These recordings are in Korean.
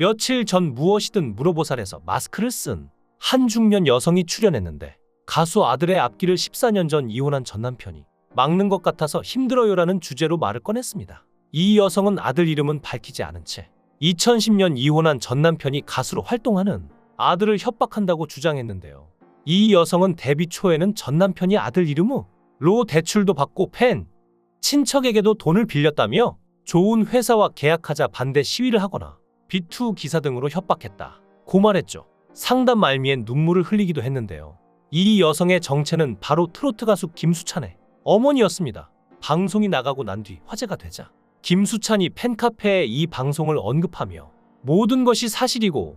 며칠 전 무엇이든 물어보살에서 마스크를 쓴 한 중년 여성이 출연했는데 가수 아들의 앞길을 14년 전 이혼한 전 남편이 막는 것 같아서 힘들어요라는 주제로 말을 꺼냈습니다. 이 여성은 아들 이름은 밝히지 않은 채 2010년 이혼한 전 남편이 가수로 활동하는 아들을 협박한다고 주장했는데요. 이 여성은 데뷔 초에는 전 남편이 아들 이름으로 대출도 받고 팬, 친척에게도 돈을 빌렸다며 좋은 회사와 계약하자 반대 시위를 하거나 비투 기사 등으로 협박했다고 말했죠. 상담 말미엔 눈물을 흘리기도 했는데요. 이 여성의 정체는 바로 트로트 가수 김수찬의 어머니였습니다. 방송이 나가고 난 뒤 화제가 되자 김수찬이 팬카페에 이 방송을 언급하며 모든 것이 사실이고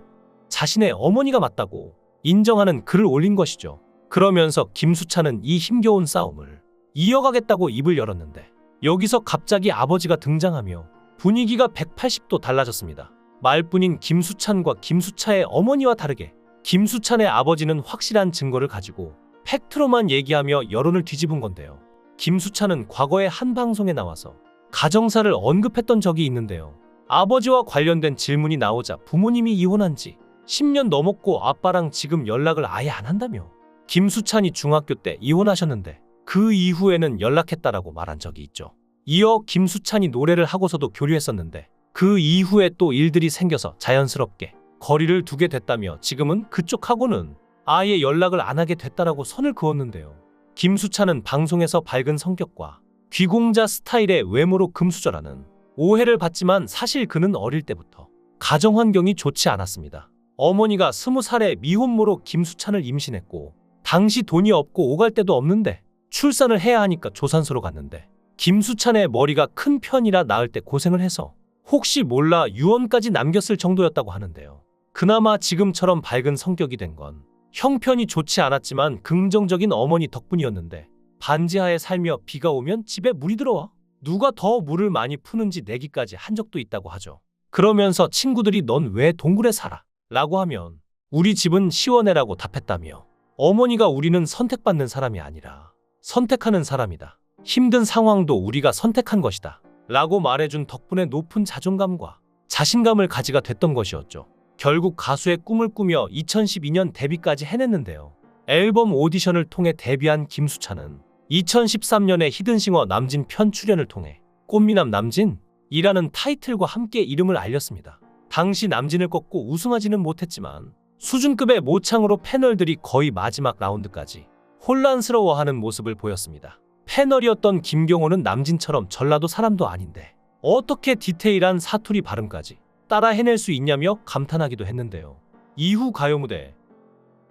자신의 어머니가 맞다고 인정하는 글을 올린 것이죠. 그러면서 김수찬은 이 힘겨운 싸움을 이어가겠다고 입을 열었는데 여기서 갑자기 아버지가 등장하며 분위기가 180도 달라졌습니다. 말뿐인 김수찬과 김수차의 어머니와 다르게 김수찬의 아버지는 확실한 증거를 가지고 팩트로만 얘기하며 여론을 뒤집은 건데요. 김수찬은 과거에 한 방송에 나와서 가정사를 언급했던 적이 있는데요. 아버지와 관련된 질문이 나오자 부모님이 이혼한 지 10년 넘었고 아빠랑 지금 연락을 아예 안 한다며 김수찬이 중학교 때 이혼하셨는데 그 이후에는 연락했다라고 말한 적이 있죠. 이어 김수찬이 노래를 하고서도 교류했었는데 그 이후에 또 일들이 생겨서 자연스럽게 거리를 두게 됐다며 지금은 그쪽하고는 아예 연락을 안 하게 됐다라고 선을 그었는데요. 김수찬은 방송에서 밝은 성격과 귀공자 스타일의 외모로 금수저라는 오해를 받지만 사실 그는 어릴 때부터 가정 환경이 좋지 않았습니다. 어머니가 20살에 미혼모로 김수찬을 임신했고 당시 돈이 없고 오갈 데도 없는데 출산을 해야 하니까 조산소로 갔는데 김수찬의 머리가 큰 편이라 낳을 때 고생을 해서 혹시 몰라 유언까지 남겼을 정도였다고 하는데요. 그나마 지금처럼 밝은 성격이 된 건 형편이 좋지 않았지만 긍정적인 어머니 덕분이었는데 반지하에 살며 비가 오면 집에 물이 들어와 누가 더 물을 많이 푸는지 내기까지 한 적도 있다고 하죠. 그러면서 친구들이 넌 왜 동굴에 살아? 라고 하면 우리 집은 시원해라고 답했다며 어머니가 우리는 선택받는 사람이 아니라 선택하는 사람이다. 힘든 상황도 우리가 선택한 것이다. 라고 말해준 덕분에 높은 자존감과 자신감을 가지게 됐던 것이었죠. 결국 가수의 꿈을 꾸며 2012년 데뷔까지 해냈는데요. 앨범 오디션을 통해 데뷔한 김수찬은 2013년에 히든싱어 남진 편 출연을 통해 꽃미남 남진이라는 타이틀과 함께 이름을 알렸습니다. 당시 남진을 꺾고 우승하지는 못했지만 수준급의 모창으로 패널들이 거의 마지막 라운드까지 혼란스러워하는 모습을 보였습니다. 패널이었던 김경호는 남진처럼 전라도 사람도 아닌데 어떻게 디테일한 사투리 발음까지 따라 해낼 수 있냐며 감탄하기도 했는데요. 이후 가요무대,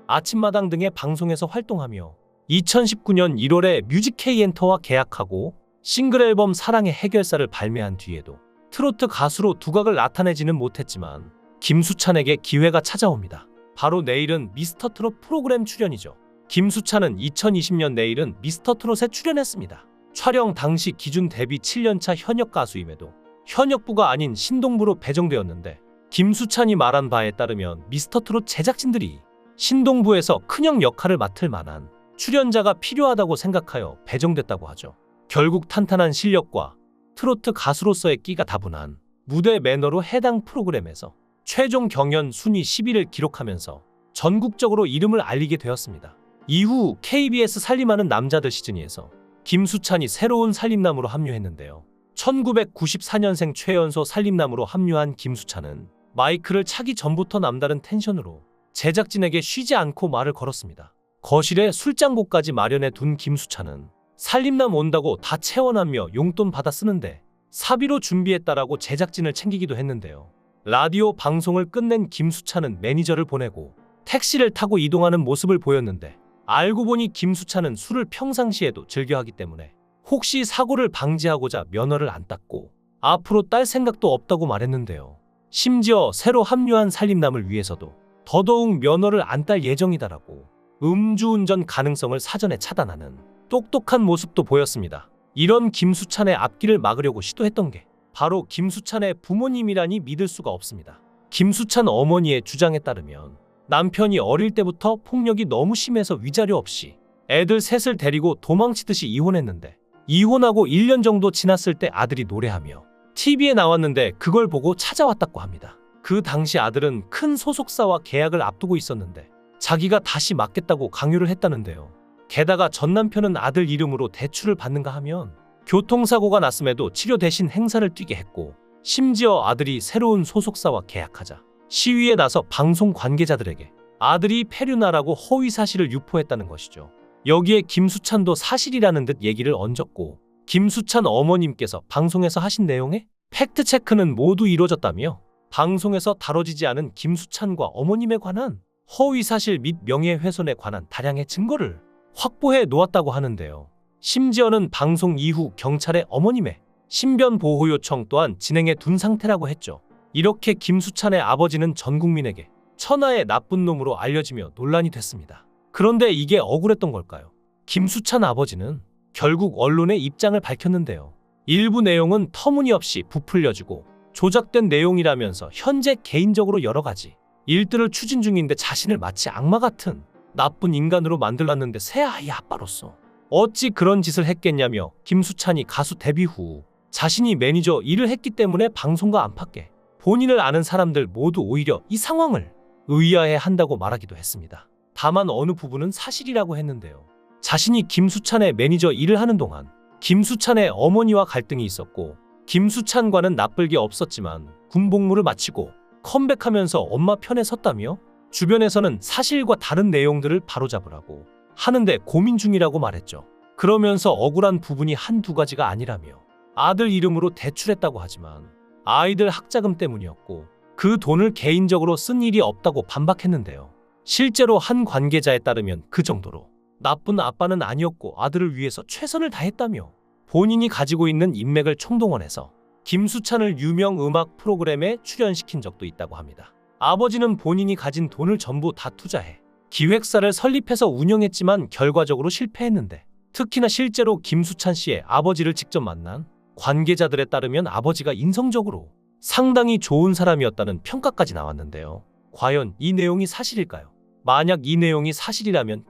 아침마당 등의 방송에서 활동하며 2019년 1월에 뮤직K엔터와 계약하고 싱글 앨범 사랑의 해결사를 발매한 뒤에도 트로트 가수로 두각을 나타내지는 못했지만 김수찬에게 기회가 찾아옵니다. 바로 내일은 미스터트롯 프로그램 출연이죠. 김수찬은 2020년 내일은 미스터트롯에 출연했습니다. 촬영 당시 기준 데뷔 7년차 현역 가수임에도 현역부가 아닌 신동부로 배정되었는데 김수찬이 말한 바에 따르면 미스터트롯 제작진들이 신동부에서 큰형 역할을 맡을 만한 출연자가 필요하다고 생각하여 배정됐다고 하죠. 결국 탄탄한 실력과 트로트 가수로서의 끼가 다분한 무대 매너로 해당 프로그램에서 최종 경연 순위 10위를 기록하면서 전국적으로 이름을 알리게 되었습니다. 이후 KBS 살림하는 남자들 시즌2에서 김수찬이 새로운 살림남으로 합류했는데요. 1994년생 최연소 살림남으로 합류한 김수찬은 마이크를 차기 전부터 남다른 텐션으로 제작진에게 쉬지 않고 말을 걸었습니다. 거실에 술장고까지 마련해 둔 김수찬은 살림남 온다고 다 채워놨며 용돈 받아 쓰는데 사비로 준비했다라고 제작진을 챙기기도 했는데요. 라디오 방송을 끝낸 김수찬은 매니저를 보내고 택시를 타고 이동하는 모습을 보였는데 알고 보니 김수찬은 술을 평상시에도 즐겨하기 때문에 혹시 사고를 방지하고자 면허를 안 땄고 앞으로 딸 생각도 없다고 말했는데요. 심지어 새로 합류한 살림남을 위해서도 더더욱 면허를 안 딸 예정이다라고 음주운전 가능성을 사전에 차단하는 똑똑한 모습도 보였습니다. 이런 김수찬의 앞길을 막으려고 시도했던 게 바로 김수찬의 부모님이라니 믿을 수가 없습니다. 김수찬 어머니의 주장에 따르면 남편이 어릴 때부터 폭력이 너무 심해서 위자료 없이 애들 셋을 데리고 도망치듯이 이혼했는데 이혼하고 1년 정도 지났을 때 아들이 노래하며 TV에 나왔는데 그걸 보고 찾아왔다고 합니다. 그 당시 아들은 큰 소속사와 계약을 앞두고 있었는데 자기가 다시 맡겠다고 강요를 했다는데요. 게다가 전 남편은 아들 이름으로 대출을 받는가 하면 교통사고가 났음에도 치료 대신 행사를 뛰게 했고, 심지어 아들이 새로운 소속사와 계약하자 시위에 나서 방송 관계자들에게 아들이 폐륜하라고 허위 사실을 유포했다는 것이죠. 여기에 김수찬도 사실이라는 듯 얘기를 얹었고, 김수찬 어머님께서 방송에서 하신 내용에 팩트체크는 모두 이루어졌다며 방송에서 다뤄지지 않은 김수찬과 어머님에 관한 허위 사실 및 명예훼손에 관한 다량의 증거를 확보해 놓았다고 하는데요. 심지어는 방송 이후 경찰에 어머님의 신변 보호 요청 또한 진행해 둔 상태라고 했죠. 이렇게 김수찬의 아버지는 전 국민에게 천하의 나쁜 놈으로 알려지며 논란이 됐습니다. 그런데 이게 억울했던 걸까요? 김수찬 아버지는 결국 언론의 입장을 밝혔는데요. 일부 내용은 터무니없이 부풀려지고 조작된 내용이라면서 현재 개인적으로 여러 가지 일들을 추진 중인데 자신을 마치 악마 같은 나쁜 인간으로 만들었는데 새아이 아빠로서 어찌 그런 짓을 했겠냐며, 김수찬이 가수 데뷔 후 자신이 매니저 일을 했기 때문에 방송과 안팎에 본인을 아는 사람들 모두 오히려 이 상황을 의아해 한다고 말하기도 했습니다. 다만 어느 부분은 사실이라고 했는데요. 자신이 김수찬의 매니저 일을 하는 동안 김수찬의 어머니와 갈등이 있었고, 김수찬과는 나쁠 게 없었지만 군복무를 마치고 컴백하면서 엄마 편에 섰다며 주변에서는 사실과 다른 내용들을 바로잡으라고 하는데 고민 중이라고 말했죠. 그러면서 억울한 부분이 한두 가지가 아니라며 아들 이름으로 대출했다고 하지만 아이들 학자금 때문이었고 그 돈을 개인적으로 쓴 일이 없다고 반박했는데요. 실제로 한 관계자에 따르면 그 정도로 나쁜 아빠는 아니었고 아들을 위해서 최선을 다했다며 본인이 가지고 있는 인맥을 총동원해서 김수찬을 유명 음악 프로그램에 출연시킨 적도 있다고 합니다. 아버지는 본인이 가진 돈을 전부 다 투자해 기획사를 설립해서 운영했지만 결과적으로 실패했는데, 특히나 실제로 김수찬 씨의 아버지를 직접 만난 관계자들에 따르면 아버지가 인성적으로 상당히 좋은 사람이었다는 평가까지 나왔는데요. 과연 이 내용이 사실일까요? 만약 이 내용이 사실이라면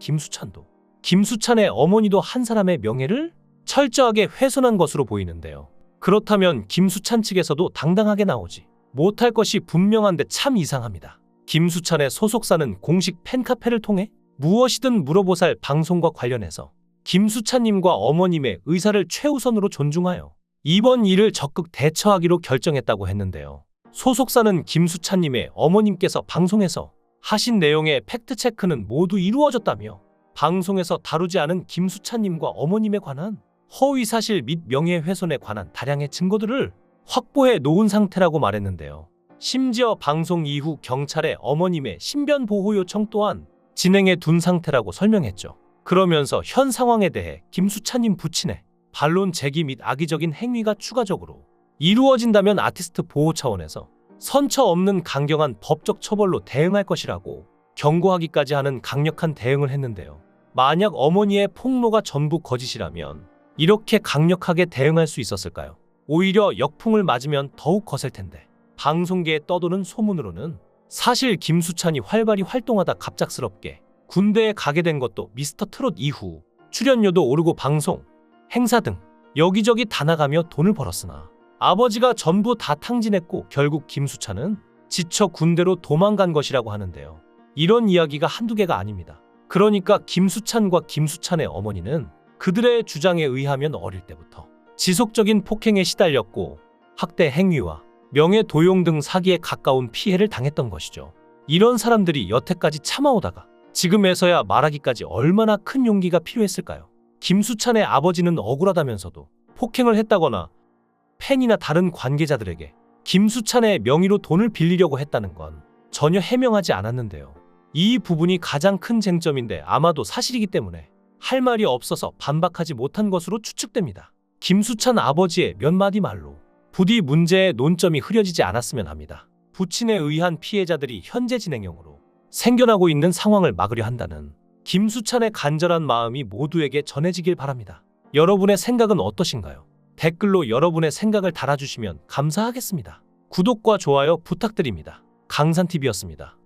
김수찬의 어머니도 한 사람의 명예를 철저하게 훼손한 것으로 보이는데요. 그렇다면 김수찬 측에서도 당당하게 나오지 못할 것이 분명한데 참 이상합니다. 김수찬의 소속사는 공식 팬카페를 통해 무엇이든 물어보살 방송과 관련해서 김수찬님과 어머님의 의사를 최우선으로 존중하여 이번 일을 적극 대처하기로 결정했다고 했는데요. 소속사는 김수찬님의 어머님께서 방송에서 하신 내용의 팩트체크는 모두 이루어졌다며 방송에서 다루지 않은 김수찬님과 어머님에 관한 허위사실 및 명예훼손에 관한 다량의 증거들을 확보해 놓은 상태라고 말했는데요. 심지어 방송 이후 경찰에 어머님의 신변 보호 요청 또한 진행해 둔 상태라고 설명했죠. 그러면서 현 상황에 대해 김수찬님 부친의 반론 제기 및 악의적인 행위가 추가적으로 이루어진다면 아티스트 보호 차원에서 선처 없는 강경한 법적 처벌로 대응할 것이라고 경고하기까지 하는 강력한 대응을 했는데요. 만약 어머니의 폭로가 전부 거짓이라면 이렇게 강력하게 대응할 수 있었을까요? 오히려 역풍을 맞으면 더욱 거셀 텐데. 방송계에 떠도는 소문으로는 사실 김수찬이 활발히 활동하다 갑작스럽게 군대에 가게 된 것도 미스터 트롯 이후 출연료도 오르고 방송, 행사 등 여기저기 다 나가며 돈을 벌었으나 아버지가 전부 다 탕진했고 결국 김수찬은 지쳐 군대로 도망간 것이라고 하는데요. 이런 이야기가 한두 개가 아닙니다. 그러니까 김수찬과 김수찬의 어머니는 그들의 주장에 의하면 어릴 때부터 지속적인 폭행에 시달렸고 학대 행위와 명예 도용 등 사기에 가까운 피해를 당했던 것이죠. 이런 사람들이 여태까지 참아오다가 지금에서야 말하기까지 얼마나 큰 용기가 필요했을까요? 김수찬의 아버지는 억울하다면서도 폭행을 했다거나 팬이나 다른 관계자들에게 김수찬의 명의로 돈을 빌리려고 했다는 건 전혀 해명하지 않았는데요. 이 부분이 가장 큰 쟁점인데 아마도 사실이기 때문에 할 말이 없어서 반박하지 못한 것으로 추측됩니다. 김수찬 아버지의 몇 마디 말로 부디 문제의 논점이 흐려지지 않았으면 합니다. 부친에 의한 피해자들이 현재 진행형으로 생겨나고 있는 상황을 막으려 한다는 김수찬의 간절한 마음이 모두에게 전해지길 바랍니다. 여러분의 생각은 어떠신가요? 댓글로 여러분의 생각을 달아주시면 감사하겠습니다. 구독과 좋아요 부탁드립니다. 강산TV였습니다.